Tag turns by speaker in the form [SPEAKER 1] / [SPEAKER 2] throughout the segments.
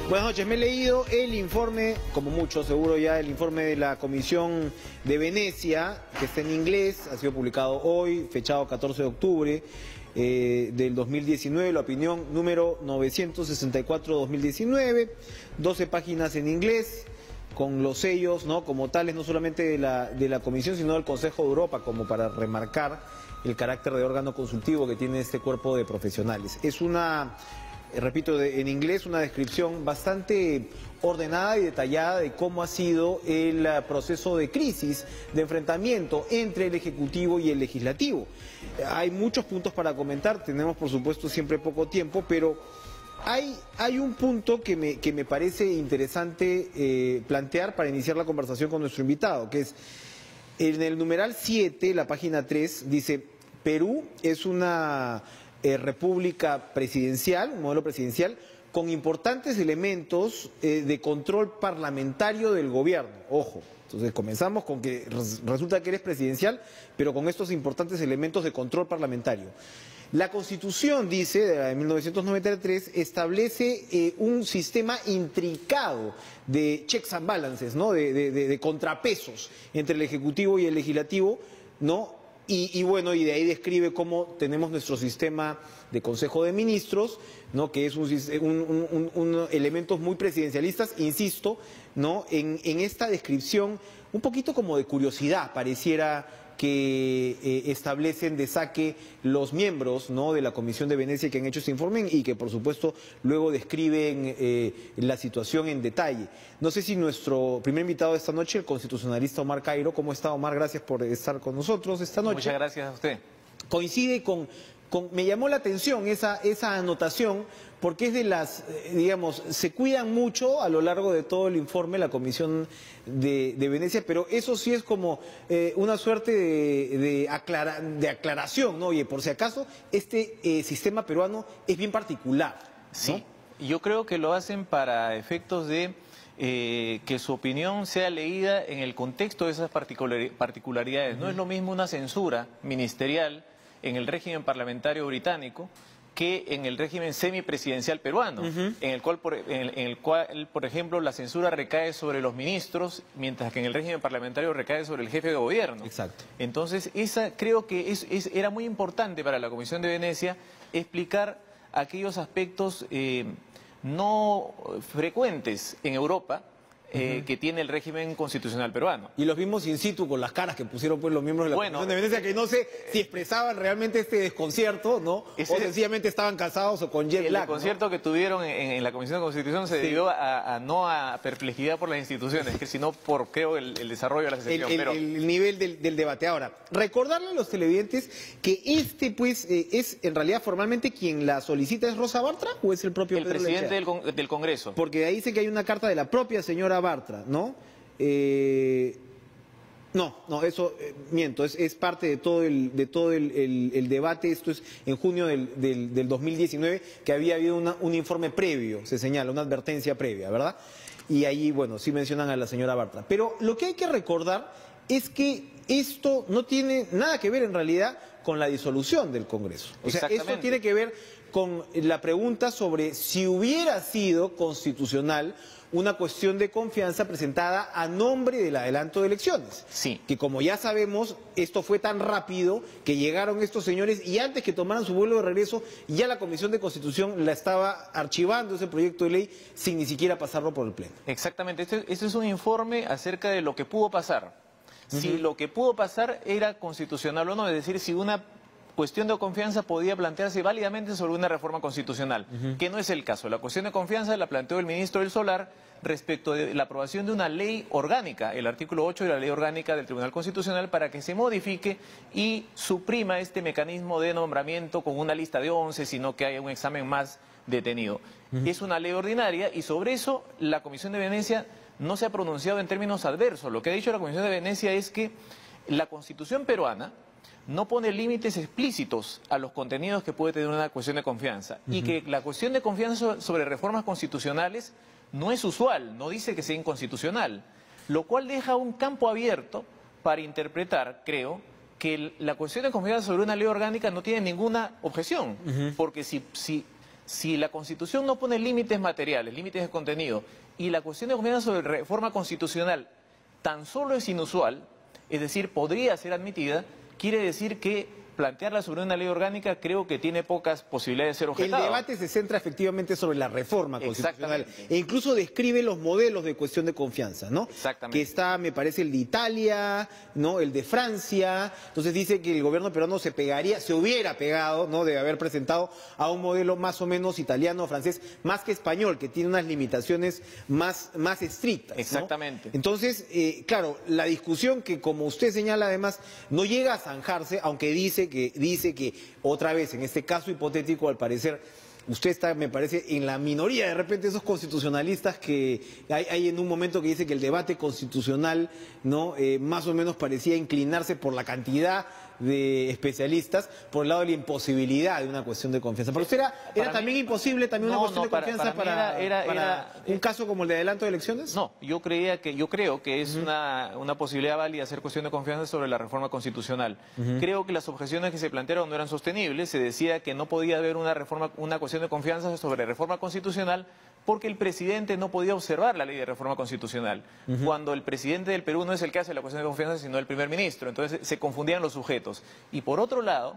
[SPEAKER 1] Buenas noches, me he leído el informe, como muchos seguro ya, el informe de la Comisión de Venecia, que está en inglés, ha sido publicado hoy, fechado 14 de octubre del 2019, la opinión número 964-2019, 12 páginas en inglés, con los sellos, ¿no?, como tales, no solamente de la Comisión, sino del Consejo de Europa, como para remarcar el carácter de órgano consultivo que tiene este cuerpo de profesionales. Es una... repito, en inglés, una descripción bastante ordenada y detallada de cómo ha sido el proceso de crisis, de enfrentamiento entre el Ejecutivo y el Legislativo. Hay muchos puntos para comentar, tenemos por supuesto siempre poco tiempo, pero hay un punto que me parece interesante plantear para iniciar la conversación con nuestro invitado, que es en el numeral 7, la página 3, dice: Perú es una república presidencial, un modelo presidencial, con importantes elementos de control parlamentario del gobierno. Ojo, entonces comenzamos con que resulta que eres presidencial, pero con estos importantes elementos de control parlamentario. La Constitución, dice, de 1993, establece un sistema intricado de checks and balances, ¿no?, de contrapesos entre el Ejecutivo y el Legislativo, ¿no? Y bueno, y de ahí describe cómo tenemos nuestro sistema de Consejo de Ministros, ¿no?, que es elementos muy presidencialistas, insisto, ¿no?, en esta descripción un poquito como de curiosidad, pareciera que establecen de saque los miembros, ¿no?, de la Comisión de Venecia que han hecho este informe y que por supuesto luego describen la situación en detalle. No sé si nuestro primer invitado de esta noche, el constitucionalista Omar Cairo, ¿cómo está, Omar? Gracias por estar con nosotros esta noche.
[SPEAKER 2] Muchas gracias a usted.
[SPEAKER 1] Coincide me llamó la atención esa anotación, porque es de las, digamos, se cuidan mucho a lo largo de todo el informe la Comisión de Venecia, pero eso sí es como una suerte de aclaración, ¿no? Oye, por si acaso, este sistema peruano es bien particular, ¿no?
[SPEAKER 2] Sí, yo creo que lo hacen para efectos de que su opinión sea leída en el contexto de esas particularidades. No es lo mismo una censura ministerial en el régimen parlamentario británico que en el régimen semipresidencial peruano, en el cual, por ejemplo, la censura recae sobre los ministros, mientras que en el régimen parlamentario recae sobre el jefe de gobierno.
[SPEAKER 1] Exacto.
[SPEAKER 2] Entonces, creo que era muy importante para la Comisión de Venecia explicar aquellos aspectos no frecuentes en Europa, que tiene el régimen constitucional peruano.
[SPEAKER 1] Y los vimos in situ con las caras que pusieron pues los miembros de la Comisión de Venecia, que no sé si expresaban realmente este desconcierto, ¿no? O sencillamente estaban casados o con jet lag.
[SPEAKER 2] El desconcierto, ¿no?, que tuvieron en la Comisión de Constitución se debió no a perplejidad por las instituciones, sino por, creo, el desarrollo de la sesión.
[SPEAKER 1] El nivel del debate. Ahora, recordarle a los televidentes que pues es en realidad formalmente quien la solicita. ¿Es Rosa Bartra o es el propio Pedro
[SPEAKER 2] presidente
[SPEAKER 1] Lechea?
[SPEAKER 2] del Congreso.
[SPEAKER 1] Porque ahí dice que hay una carta de la propia señora Bartra, ¿no? No, eso miento, es parte de todo el debate. Esto es en junio del 2019, que había habido un informe previo, se señala, una advertencia previa, ¿verdad? Y ahí, bueno, sí mencionan a la señora Bartra. Pero lo que hay que recordar es que esto no tiene nada que ver en realidad con la disolución del Congreso. O sea, esto tiene que ver con la pregunta sobre si hubiera sido constitucional una cuestión de confianza presentada a nombre del adelanto de elecciones.
[SPEAKER 2] Sí.
[SPEAKER 1] Que como ya sabemos, esto fue tan rápido que llegaron estos señores y antes que tomaran su vuelo de regreso, ya la Comisión de Constitución la estaba archivando ese proyecto de ley sin ni siquiera pasarlo por el Pleno.
[SPEAKER 2] Exactamente. Este es un informe acerca de lo que pudo pasar. Si lo que pudo pasar era constitucional o no, es decir, si una cuestión de confianza podía plantearse válidamente sobre una reforma constitucional, que no es el caso. La cuestión de confianza la planteó el ministro del Solar respecto de la aprobación de una ley orgánica, el artículo 8 de la ley orgánica del Tribunal Constitucional, para que se modifique y suprima este mecanismo de nombramiento con una lista de 11, sino que haya un examen más detenido. Es una ley ordinaria y sobre eso la Comisión de Venecia no se ha pronunciado en términos adversos. Lo que ha dicho la Comisión de Venecia es que la Constitución peruana no pone límites explícitos a los contenidos que puede tener una cuestión de confianza y que la cuestión de confianza sobre reformas constitucionales no es usual, no dice que sea inconstitucional, lo cual deja un campo abierto para interpretar, creo, que la cuestión de confianza sobre una ley orgánica no tiene ninguna objeción, porque si Si la Constitución no pone límites materiales, límites de contenido, y la cuestión de confianza sobre reforma constitucional tan solo es inusual, es decir, podría ser admitida, quiere decir que plantearla sobre una ley orgánica creo que tiene pocas posibilidades de ser objetado.
[SPEAKER 1] El debate se centra efectivamente sobre la reforma constitucional.
[SPEAKER 2] Exactamente.
[SPEAKER 1] E incluso describe los modelos de cuestión de confianza, ¿no?
[SPEAKER 2] Exactamente.
[SPEAKER 1] Que está, me parece, el de Italia, ¿no? El de Francia. Entonces dice que el gobierno peruano se hubiera pegado, ¿no? De haber presentado a un modelo más o menos italiano o francés, más que español, que tiene unas limitaciones más estrictas, ¿no?
[SPEAKER 2] Exactamente.
[SPEAKER 1] Entonces, claro, la discusión que, como usted señala, además, no llega a zanjarse, aunque dice que otra vez, en este caso hipotético, al parecer, usted está, me parece, en la minoría de repente esos constitucionalistas que hay en un momento que dice que el debate constitucional, ¿no? Más o menos parecía inclinarse por la cantidad de especialistas por el lado de la imposibilidad de una cuestión de confianza. Pero usted era también imposible también una cuestión de confianza para un caso como el de adelanto de elecciones.
[SPEAKER 2] No, yo creo que es una posibilidad válida hacer cuestión de confianza sobre la reforma constitucional. Creo que las objeciones que se plantearon no eran sostenibles. Se decía que no podía haber una cuestión de confianza sobre reforma constitucional porque el presidente no podía observar la ley de reforma constitucional. Cuando el presidente del Perú no es el que hace la cuestión de confianza, sino el primer ministro. Entonces se confundían los sujetos. Y por otro lado,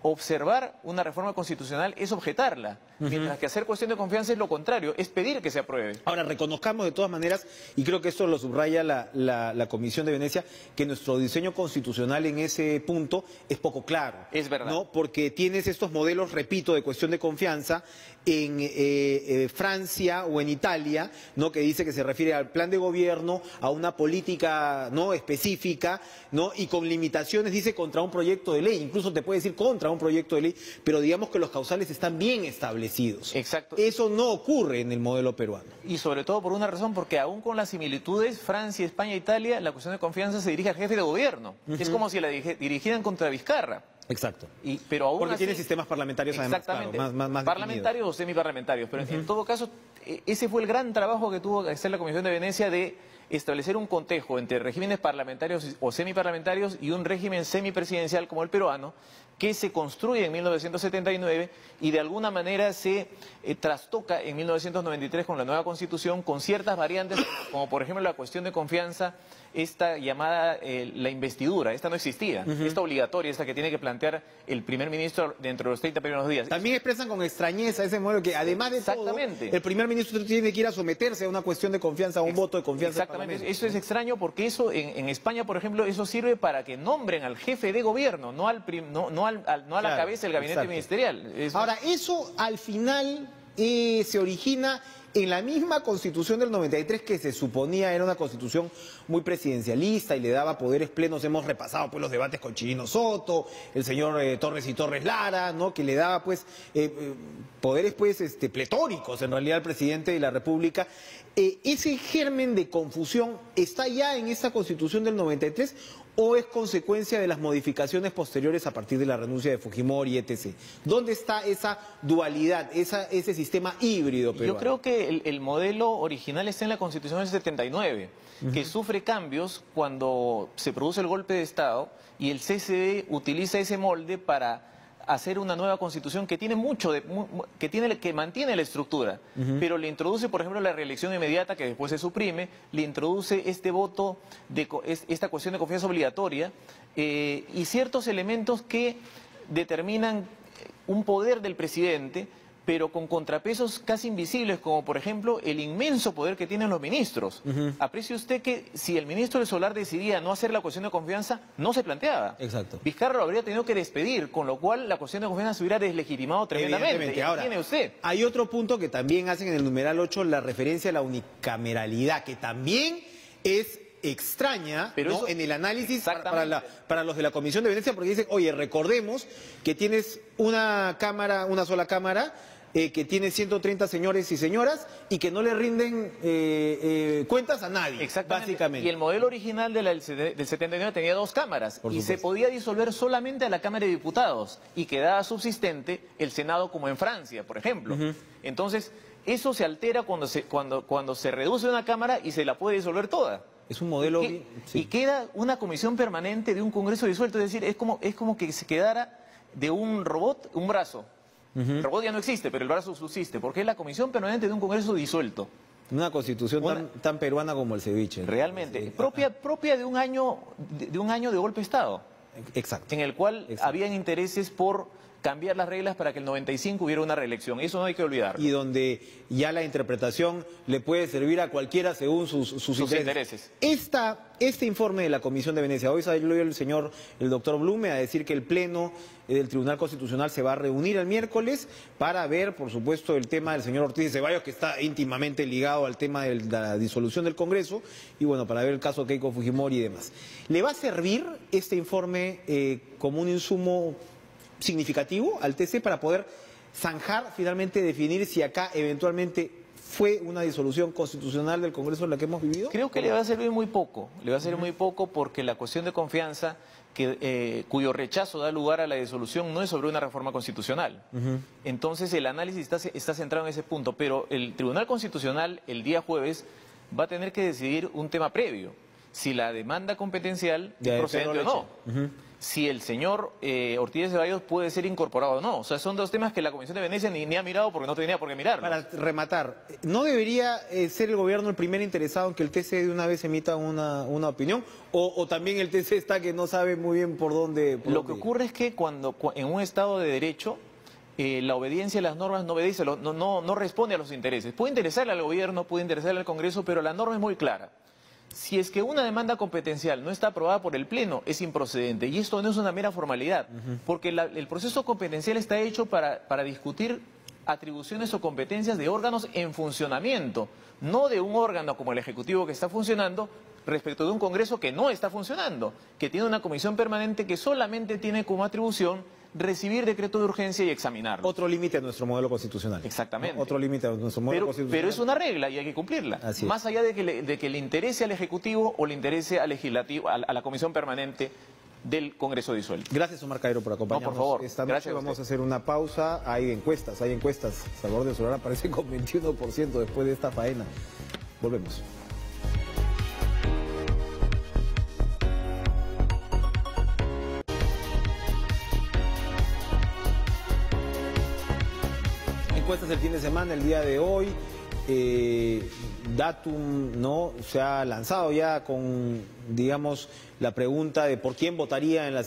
[SPEAKER 2] observar una reforma constitucional es objetarla, mientras que hacer cuestión de confianza es lo contrario, es pedir que se apruebe.
[SPEAKER 1] Ahora, reconozcamos de todas maneras, y creo que esto lo subraya la Comisión de Venecia, que nuestro diseño constitucional en ese punto es poco claro.
[SPEAKER 2] Es verdad.
[SPEAKER 1] ¿No? Porque tienes estos modelos, repito, de cuestión de confianza en Francia o en Italia, ¿no? Que dice que se refiere al plan de gobierno, a una política, ¿no? específica, ¿no? Y con limitaciones, dice, contra un proyecto de ley, incluso te puede decir contra un proyecto de ley, pero digamos que los causales están bien establecidos.
[SPEAKER 2] Exacto.
[SPEAKER 1] Eso no ocurre en el modelo peruano.
[SPEAKER 2] Y sobre todo por una razón, porque aún con las similitudes, Francia, España, Italia, la cuestión de confianza se dirige al jefe de gobierno. Es como si la dirigieran contra Vizcarra.
[SPEAKER 1] Exacto.
[SPEAKER 2] Pero aún
[SPEAKER 1] porque
[SPEAKER 2] así,
[SPEAKER 1] tiene sistemas parlamentarios además,
[SPEAKER 2] exactamente,
[SPEAKER 1] claro, más
[SPEAKER 2] parlamentarios
[SPEAKER 1] definidos.
[SPEAKER 2] o semiparlamentarios, pero en todo caso, ese fue el gran trabajo que tuvo que hacer la Comisión de Venecia de establecer un cotejo entre regímenes parlamentarios o semiparlamentarios y un régimen semipresidencial como el peruano, que se construye en 1979 y de alguna manera se trastoca en 1993 con la nueva Constitución, con ciertas variantes, como por ejemplo la cuestión de confianza, esta llamada la investidura, esta no existía, esta obligatoria, esta que tiene que plantear el primer ministro dentro de los 30 primeros días.
[SPEAKER 1] También expresan con extrañeza ese modelo que además de todo, el primer ministro tiene que ir a someterse a una cuestión de confianza, a un voto de confianza.
[SPEAKER 2] Exactamente, eso es extraño porque eso en España, por ejemplo, eso sirve para que nombren al jefe de gobierno, no a la cabeza del gabinete ministerial.
[SPEAKER 1] Ahora, eso al final se origina en la misma Constitución del 93, que se suponía era una Constitución muy presidencialista y le daba poderes plenos. Hemos repasado pues los debates con Chirino Soto, el señor Torres y Torres Lara, ¿no? Que le daba pues poderes pues pletóricos en realidad al presidente de la República. ¿Ese germen de confusión está ya en esta Constitución del 93 o es consecuencia de las modificaciones posteriores a partir de la renuncia de Fujimori, etc.? ¿Dónde está esa dualidad, ese sistema híbrido peruano?
[SPEAKER 2] Yo creo que el modelo original está en la Constitución del 79, que sufre cambios cuando se produce el golpe de Estado y el CCD utiliza ese molde para hacer una nueva Constitución que tiene que mantiene la estructura, pero le introduce, por ejemplo, la reelección inmediata, que después se suprime, le introduce este voto, esta cuestión de confianza obligatoria, y ciertos elementos que determinan un poder del presidente, pero con contrapesos casi invisibles, como por ejemplo el inmenso poder que tienen los ministros. Aprecie usted que si el ministro de Solar decidía no hacer la cuestión de confianza, no se planteaba.
[SPEAKER 1] Exacto.
[SPEAKER 2] Vizcarra lo habría tenido que despedir, con lo cual la cuestión de confianza se hubiera deslegitimado tremendamente.
[SPEAKER 1] Ahora,
[SPEAKER 2] tiene usted.
[SPEAKER 1] Hay otro punto que también hacen en el numeral 8, la referencia a la unicameralidad, que también es extraña, pero ¿no? En el análisis para los de la Comisión de Venecia, porque dicen, oye, recordemos que tienes una sola cámara, que tiene 130 señores y señoras y que no le rinden cuentas a nadie, básicamente.
[SPEAKER 2] Y el modelo original del 79 tenía 2 cámaras y se podía disolver solamente a la Cámara de Diputados y quedaba subsistente el Senado, como en Francia, por ejemplo. Entonces, eso se altera cuando se reduce una cámara y se la puede disolver toda.
[SPEAKER 1] Es un modelo...
[SPEAKER 2] Y queda una comisión permanente de un Congreso disuelto, es decir, es como que se quedara de un robot un brazo. El robot ya no existe, pero el brazo subsiste, porque es la comisión permanente de un Congreso disuelto.
[SPEAKER 1] Una constitución tan peruana como el ceviche.
[SPEAKER 2] Realmente, propia de un año de golpe de Estado.
[SPEAKER 1] Exacto.
[SPEAKER 2] En el cual habían intereses por cambiar las reglas para que el 95 hubiera una reelección. Eso no hay que olvidar.
[SPEAKER 1] Y donde ya la interpretación le puede servir a cualquiera según sus intereses. Este informe de la Comisión de Venecia, hoy salió el doctor Blume a decir que el Pleno del Tribunal Constitucional se va a reunir el miércoles para ver, por supuesto, el tema del señor Ortiz de Ceballos, que está íntimamente ligado al tema de la disolución del Congreso, y bueno, para ver el caso Keiko Fujimori y demás. ¿Le va a servir este informe como un insumo significativo al TC para poder zanjar, finalmente definir si acá eventualmente fue una disolución constitucional del Congreso en la que hemos vivido?
[SPEAKER 2] Creo que le va a servir muy poco, muy poco porque la cuestión de confianza, cuyo rechazo da lugar a la disolución, no es sobre una reforma constitucional. Entonces el análisis está centrado en ese punto, pero el Tribunal Constitucional el día jueves va a tener que decidir un tema previo, si la demanda competencial es procedente o no. Si el señor Ortiz de Ceballos puede ser incorporado o no. O sea, son dos temas que la Comisión de Venecia ni ha mirado porque no tenía por qué mirarlos.
[SPEAKER 1] Para rematar, ¿no debería ser el gobierno el primer interesado en que el TC de una vez emita una opinión? ¿O también el TC está que no sabe muy bien por dónde?
[SPEAKER 2] Lo que ocurre es que cuando en un Estado de Derecho la obediencia a las normas no obedece, no responde a los intereses. Puede interesarle al gobierno, puede interesarle al Congreso, pero la norma es muy clara. Si es que una demanda competencial no está aprobada por el Pleno, es improcedente. Y esto no es una mera formalidad, porque el proceso competencial está hecho para discutir atribuciones o competencias de órganos en funcionamiento, no de un órgano como el Ejecutivo que está funcionando respecto de un Congreso que no está funcionando, que tiene una comisión permanente que solamente tiene como atribución recibir decreto de urgencia y examinarlo.
[SPEAKER 1] Otro límite a nuestro modelo constitucional.
[SPEAKER 2] Exactamente.
[SPEAKER 1] ¿No? Otro límite a nuestro modelo constitucional.
[SPEAKER 2] Pero es una regla y hay que cumplirla. Más allá de que le interese al Ejecutivo o le interese al Legislativo, a la Comisión Permanente del Congreso disuelto.
[SPEAKER 1] Gracias, Omar Cairo, por acompañarnos.
[SPEAKER 2] No, por favor.
[SPEAKER 1] Esta noche
[SPEAKER 2] Gracias
[SPEAKER 1] vamos a hacer una pausa. Hay encuestas. Salvador de Solar aparece con 21% después de esta faena. Volvemos. Encuestas del fin de semana, el día de hoy, Datum no se ha lanzado ya con, digamos, la pregunta de por quién votaría en las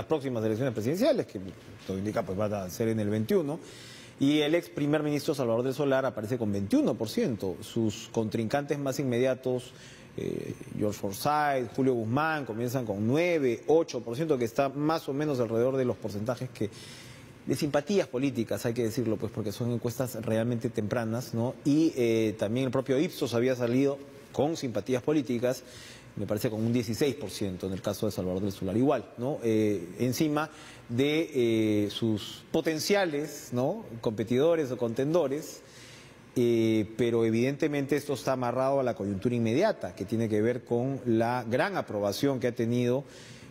[SPEAKER 1] próximas elecciones presidenciales, que todo indica pues va a ser en el 21, y el ex primer ministro Salvador del Solar aparece con 21%, sus contrincantes más inmediatos, George Forsyth, Julio Guzmán, comienzan con 9, 8%, que está más o menos alrededor de los porcentajes de simpatías políticas, hay que decirlo, pues porque son encuestas realmente tempranas, ¿no? Y también el propio Ipsos había salido con simpatías políticas, me parece con un 16% en el caso de Salvador del Solar, igual, ¿no? Encima de sus potenciales, ¿no?, competidores o contendores, pero evidentemente esto está amarrado a la coyuntura inmediata, que tiene que ver con la gran aprobación que ha tenido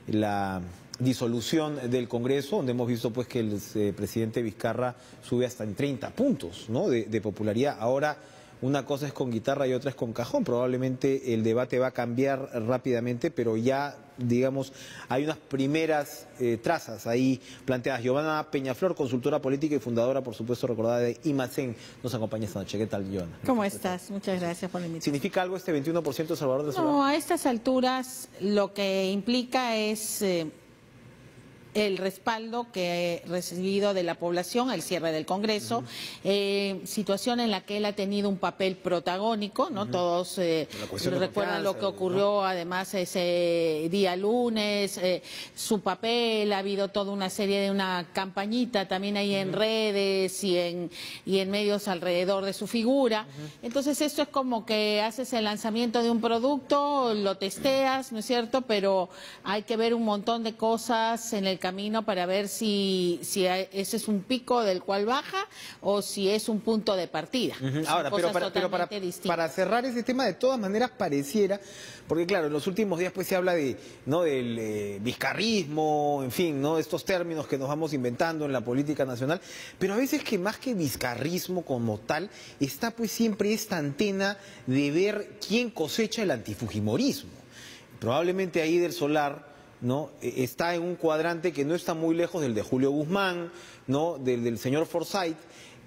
[SPEAKER 1] la disolución del Congreso, donde hemos visto pues que el presidente Vizcarra sube hasta en 30 puntos, ¿no?, de popularidad. Ahora, una cosa es con guitarra y otra es con cajón. Probablemente el debate va a cambiar rápidamente, pero ya, digamos, hay unas primeras trazas ahí planteadas. Giovanna Peñaflor, consultora política y fundadora, por supuesto, recordada de IMACEN, nos acompaña esta noche. ¿Qué tal, Giovanna?
[SPEAKER 3] ¿Cómo estás? Muchas gracias por la invitación.
[SPEAKER 1] ¿Significa algo este 21% de Salvador del Solar?
[SPEAKER 3] No, a estas alturas lo que implica es el respaldo que ha recibido de la población al cierre del Congreso, situación en la que él ha tenido un papel protagónico, ¿no? Todos recuerdan lo que ocurrió, ¿no?, además ese día lunes, su papel, ha habido toda una serie de una campañita también ahí en redes y en medios alrededor de su figura. Entonces esto es como que haces el lanzamiento de un producto, lo testeas, ¿no es cierto? Pero hay que ver un montón de cosas en el camino para ver si ese es un pico del cual baja o si es un punto de partida.
[SPEAKER 1] Ahora, pero para cerrar ese tema, de todas maneras pareciera, porque claro, en los últimos días pues se habla de, ¿no?, del vizcarrismo, en fin, ¿no?, estos términos que nos vamos inventando en la política nacional, pero a veces que más que vizcarrismo como tal, está pues siempre esta antena de ver quién cosecha el antifujimorismo. Probablemente ahí del Solar ¿no? Está en un cuadrante que no está muy lejos del de Julio Guzmán, ¿no? Del señor Forsyth.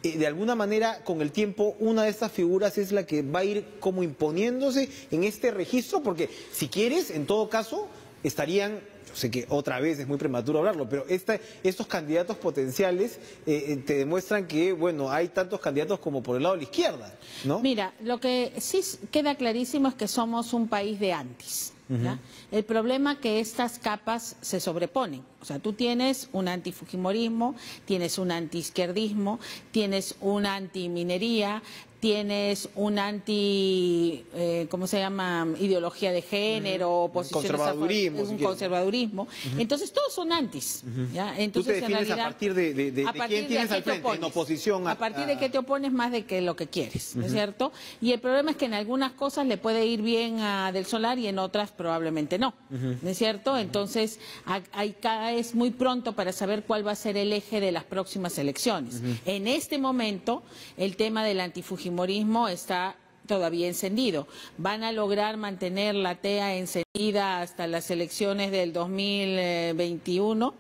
[SPEAKER 1] De alguna manera, con el tiempo, una de estas figuras es la que va a ir como imponiéndose en este registro, porque si quieres, en todo caso, estarían... Yo sé que otra vez es muy prematuro hablarlo, pero estos candidatos potenciales te demuestran que, bueno, hay tantos candidatos como por el lado de la izquierda, ¿no?
[SPEAKER 3] Mira, lo que sí queda clarísimo es que somos un país de antis, ¿ya? El problema es que estas capas se sobreponen. O sea, tú tienes un antifujimorismo, tienes un antiizquierdismo, tienes una antiminería, tienes un ¿cómo se llama? Ideología de género,
[SPEAKER 1] conservadurismo,
[SPEAKER 3] un conservadurismo. Entonces, todos son antis. ¿Ya? Entonces,
[SPEAKER 1] tú te defines
[SPEAKER 3] en realidad,
[SPEAKER 1] a partir de quién tienes al frente, en oposición
[SPEAKER 3] a partir de que te opones más de que lo que quieres, ¿no es cierto? Y el problema es que en algunas cosas le puede ir bien a Del Solar y en otras probablemente no, ¿no es cierto? Entonces, es muy pronto para saber cuál va a ser el eje de las próximas elecciones. En este momento, el tema del antifujimorismo está todavía encendido. ¿Van a lograr mantener la TEA encendida hasta las elecciones del 2021?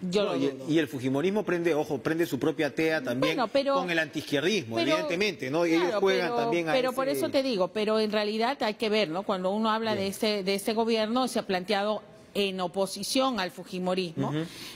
[SPEAKER 3] Yo lo dudo.
[SPEAKER 1] Y el fujimorismo prende su propia TEA también, bueno, con el antiizquierdismo, evidentemente, ¿no?
[SPEAKER 3] Claro,
[SPEAKER 1] ellos juegan también a
[SPEAKER 3] Pero por eso te digo, pero en realidad hay que ver, ¿no? Cuando uno habla de este gobierno, se ha planteado en oposición al fujimorismo,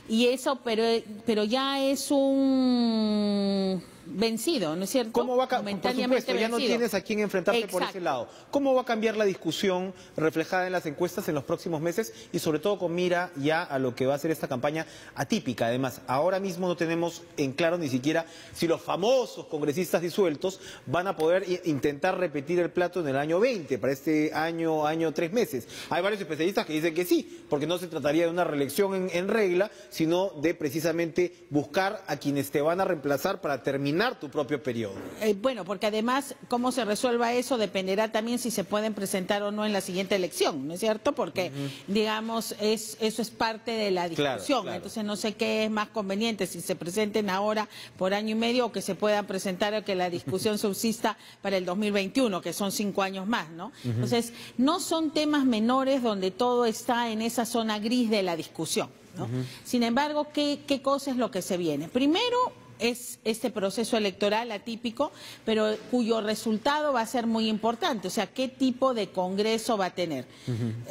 [SPEAKER 3] y eso, pero ya es un vencido, ¿no es cierto?
[SPEAKER 1] ¿Cómo va por supuesto, ya no tienes a quién enfrentarte por ese lado. ¿Cómo va a cambiar la discusión reflejada en las encuestas en los próximos meses y sobre todo con mira ya a lo que va a ser esta campaña atípica? Además, ahora mismo no tenemos en claro ni siquiera si los famosos congresistas disueltos van a poder intentar repetir el plato en el año 20, para este año 3 meses. Hay varios especialistas que dicen que sí, porque no se trataría de una reelección en regla, sino de precisamente buscar a quienes te van a reemplazar para terminar tu propio periodo.
[SPEAKER 3] Bueno, porque además, cómo se resuelva eso dependerá también si se pueden presentar o no en la siguiente elección, ¿no es cierto? Porque, digamos, eso es parte de la discusión. Claro. Entonces, no sé qué es más conveniente, si se presenten ahora por año y medio o que se puedan presentar o que la discusión subsista para el 2021, que son 5 años más, ¿no? Entonces, no son temas menores donde todo está en esa zona gris de la discusión, ¿no? Sin embargo, ¿qué cosa es lo que se viene? Primero, es este proceso electoral atípico, pero cuyo resultado va a ser muy importante. O sea, ¿qué tipo de Congreso va a tener?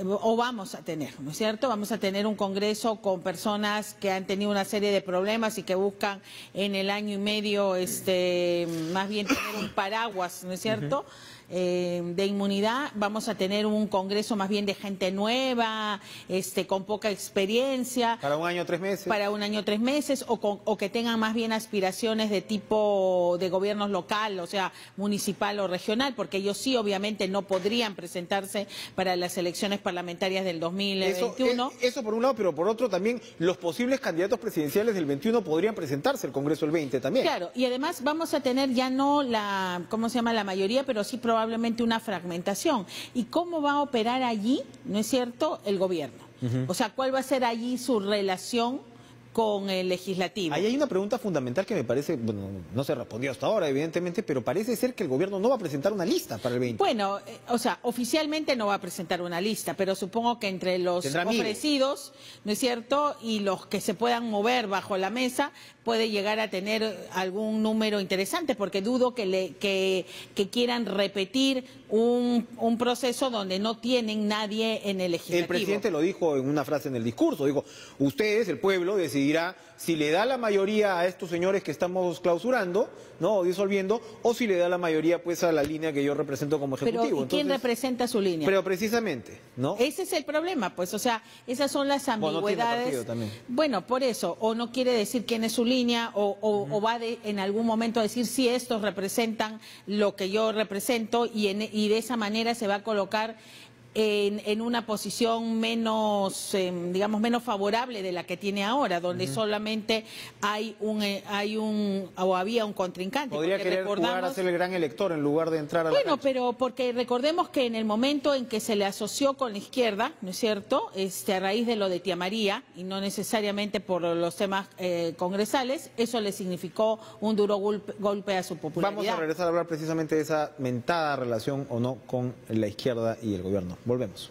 [SPEAKER 3] O vamos a tener, ¿no es cierto? Vamos a tener un Congreso con personas que han tenido una serie de problemas y que buscan en el año y medio, más bien tener un paraguas, ¿no es cierto?, de inmunidad. Vamos a tener un Congreso más bien de gente nueva, con poca experiencia.
[SPEAKER 1] ¿Para un año 3 meses?
[SPEAKER 3] Para un año 3 meses, o que tengan más bien aspiraciones de tipo de gobiernos local, o sea, municipal o regional, porque ellos sí obviamente no podrían presentarse para las elecciones parlamentarias del 2021.
[SPEAKER 1] Eso por un lado, pero por otro también los posibles candidatos presidenciales del 21 podrían presentarse al Congreso del 20 también.
[SPEAKER 3] Claro, y además vamos a tener ya no la, ¿cómo se llama?, la mayoría, pero sí probablemente una fragmentación. ¿Y cómo va a operar allí, no es cierto?, el gobierno? O sea, ¿cuál va a ser allí su relación con el legislativo?
[SPEAKER 1] Ahí hay una pregunta fundamental que me parece, bueno, no se respondió hasta ahora, evidentemente, pero parece ser que el gobierno no va a presentar una lista para el 20.
[SPEAKER 3] Bueno, o sea, oficialmente no va a presentar una lista, pero supongo que entre los ofrecidos, ¿no es cierto?, y los que se puedan mover bajo la mesa, puede llegar a tener algún número interesante, porque dudo que quieran repetir un proceso donde no tienen nadie en el legislativo.
[SPEAKER 1] El presidente lo dijo en una frase en el discurso, dijo, ustedes, el pueblo, decidirá si le da la mayoría a estos señores que estamos clausurando, ¿no?, o disolviendo, o si le da la mayoría pues a la línea que yo represento como ejecutivo.
[SPEAKER 3] Pero, ¿y quién representa su línea?
[SPEAKER 1] Pero precisamente, ¿no?
[SPEAKER 3] Ese es el problema, pues, o sea, esas son las ambigüedades.
[SPEAKER 1] Bueno, no tiene partido también.
[SPEAKER 3] Bueno, por eso, o no quiere decir quién es su línea, o va en algún momento a decir si estos representan lo que yo represento, y de esa manera se va a colocar en una posición menos, digamos, menos favorable de la que tiene ahora, donde solamente había un contrincante.
[SPEAKER 1] Podría querer jugar a ser el gran elector en lugar de entrar a la cancha.
[SPEAKER 3] Pero porque recordemos que en el momento en que se le asoció con la izquierda, ¿no es cierto?, a raíz de lo de Tía María, y no necesariamente por los temas congresales, eso le significó un duro golpe a su popularidad.
[SPEAKER 1] Vamos a regresar a hablar precisamente de esa mentada relación o no con la izquierda y el gobierno. Volvemos.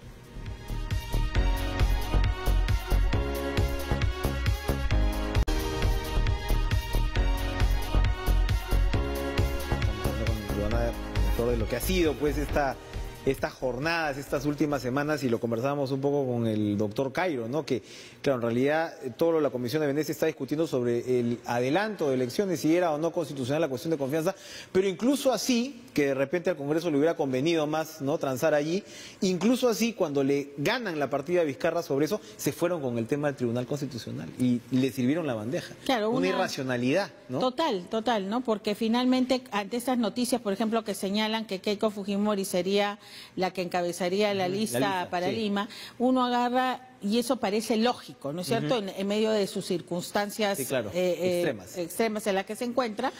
[SPEAKER 1] alrededor de lo que ha sido pues estas jornadas, estas últimas semanas, y lo conversábamos un poco con el doctor Cairo, ¿no? Que, claro, en realidad todo la Comisión de Venecia está discutiendo sobre el adelanto de elecciones, si era o no constitucional la cuestión de confianza, pero incluso así, que de repente al Congreso le hubiera convenido más, ¿no?, transar allí, incluso así, cuando le ganan la partida a Vizcarra sobre eso, se fueron con el tema del Tribunal Constitucional y le sirvieron la bandeja.
[SPEAKER 3] Claro,
[SPEAKER 1] una irracionalidad, ¿no?
[SPEAKER 3] Total, ¿no? Porque finalmente, ante estas noticias, por ejemplo, que señalan que Keiko Fujimori sería la que encabezaría la lista para
[SPEAKER 1] sí.
[SPEAKER 3] Lima, uno agarra, y eso parece lógico, ¿no es cierto?, en medio de sus circunstancias
[SPEAKER 1] sí, claro,
[SPEAKER 3] extremas en las que se encuentra,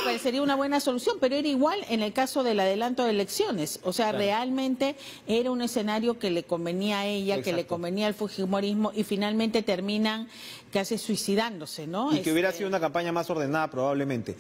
[SPEAKER 3] parecería una buena solución, pero era igual en el caso del adelanto de elecciones. O sea, claro, realmente era un escenario que le convenía a ella, que le convenía al fujimorismo, y finalmente terminan casi suicidándose, ¿no?
[SPEAKER 1] Y que hubiera sido una campaña más ordenada probablemente.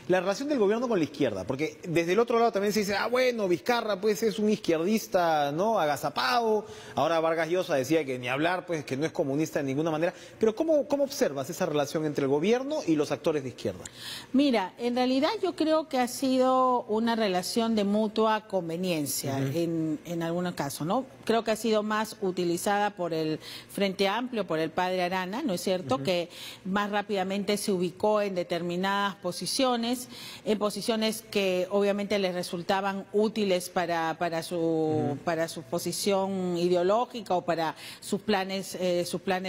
[SPEAKER 1] La relación del gobierno con la izquierda, porque desde el otro lado también se dice, bueno, Vizcarra pues es un izquierdista, ¿no?, agazapado. Ahora Vargas Llosa decía que ni hablar, pues que no es comunista de ninguna manera. Pero ¿cómo observas esa relación entre el gobierno y los actores de izquierda?
[SPEAKER 3] Mira, en realidad yo creo que ha sido una relación de mutua conveniencia en algunos casos, ¿no? Creo que ha sido más utilizada por el Frente Amplio, por el padre Arana, ¿no es cierto?, que más rápidamente se ubicó en determinadas posiciones, en posiciones que obviamente les resultaban útiles para su posición ideológica o para sus planes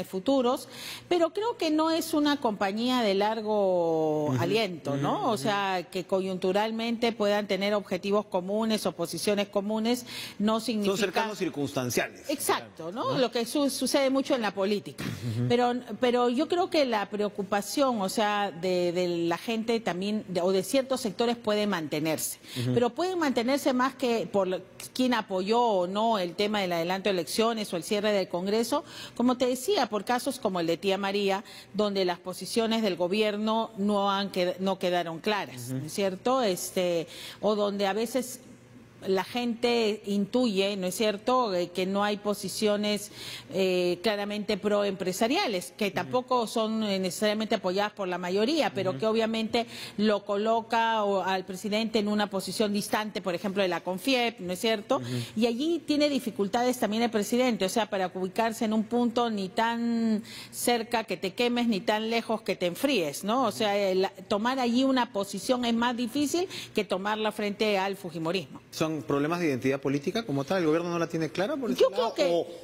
[SPEAKER 3] futuros, pero creo que no es una compañía de largo aliento, ¿no? O sea, que coyunturalmente puedan tener objetivos comunes o posiciones comunes no significa...
[SPEAKER 1] Son cercanos circunstanciales.
[SPEAKER 3] Exacto, ¿no? Lo que sucede mucho en la política. Pero yo creo que la preocupación, o sea, de la gente también, o de ciertos sectores, puede mantenerse. Pero pueden mantenerse más que por quién apoyó o no el tema del adelanto de elecciones o el cierre del Congreso, como te decía, por casos como el de Tía María, donde las posiciones del gobierno no quedaron claras, ¿no es cierto? O donde a veces la gente intuye, ¿no es cierto?, que no hay posiciones claramente proempresariales, que tampoco son necesariamente apoyadas por la mayoría, pero que obviamente lo coloca al presidente en una posición distante, por ejemplo, de la CONFIEP, ¿no es cierto? Y allí tiene dificultades también el presidente, o sea, para ubicarse en un punto ni tan cerca que te quemes, ni tan lejos que te enfríes, ¿no? O sea, tomar allí una posición es más difícil que tomarla frente al fujimorismo.
[SPEAKER 1] ¿Son problemas de identidad política como tal? ¿El gobierno no la tiene clara por ese lado,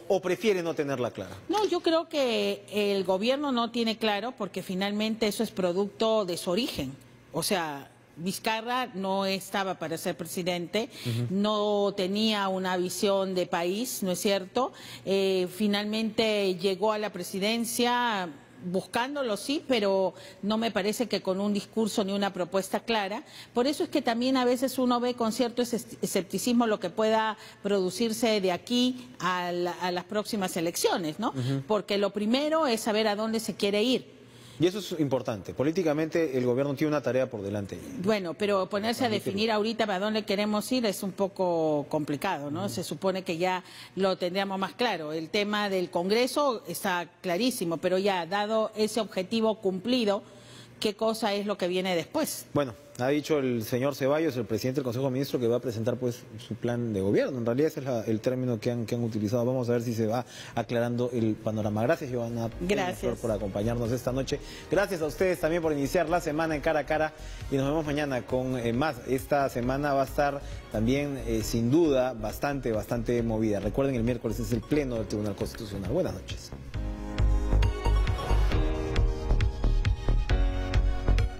[SPEAKER 1] o prefiere no tenerla clara?
[SPEAKER 3] No, yo creo que el gobierno no tiene claro, porque finalmente eso es producto de su origen. O sea, Vizcarra no estaba para ser presidente, no tenía una visión de país, ¿no es cierto? Finalmente llegó a la presidencia buscándolo, sí, pero no me parece que con un discurso ni una propuesta clara. Por eso es que también a veces uno ve con cierto escepticismo lo que pueda producirse de aquí a las próximas elecciones, ¿no? Porque lo primero es saber a dónde se quiere ir.
[SPEAKER 1] Y eso es importante. Políticamente el gobierno tiene una tarea por delante.
[SPEAKER 3] Bueno, pero ponerse a definir ahorita para dónde queremos ir es un poco complicado, ¿no? Se supone que ya lo tendríamos más claro. El tema del Congreso está clarísimo, pero ya dado ese objetivo cumplido, ¿qué cosa es lo que viene después?
[SPEAKER 1] Bueno, ha dicho el señor Ceballos, el presidente del Consejo de Ministros, que va a presentar pues su plan de gobierno. En realidad ese es el término que han utilizado. Vamos a ver si se va aclarando el panorama. Gracias, Giovanna.
[SPEAKER 3] Gracias
[SPEAKER 1] por acompañarnos esta noche. Gracias a ustedes también por iniciar la semana en Cara a Cara, y nos vemos mañana con más. Esta semana va a estar también sin duda bastante movida. Recuerden, el miércoles es el pleno del Tribunal Constitucional. Buenas noches.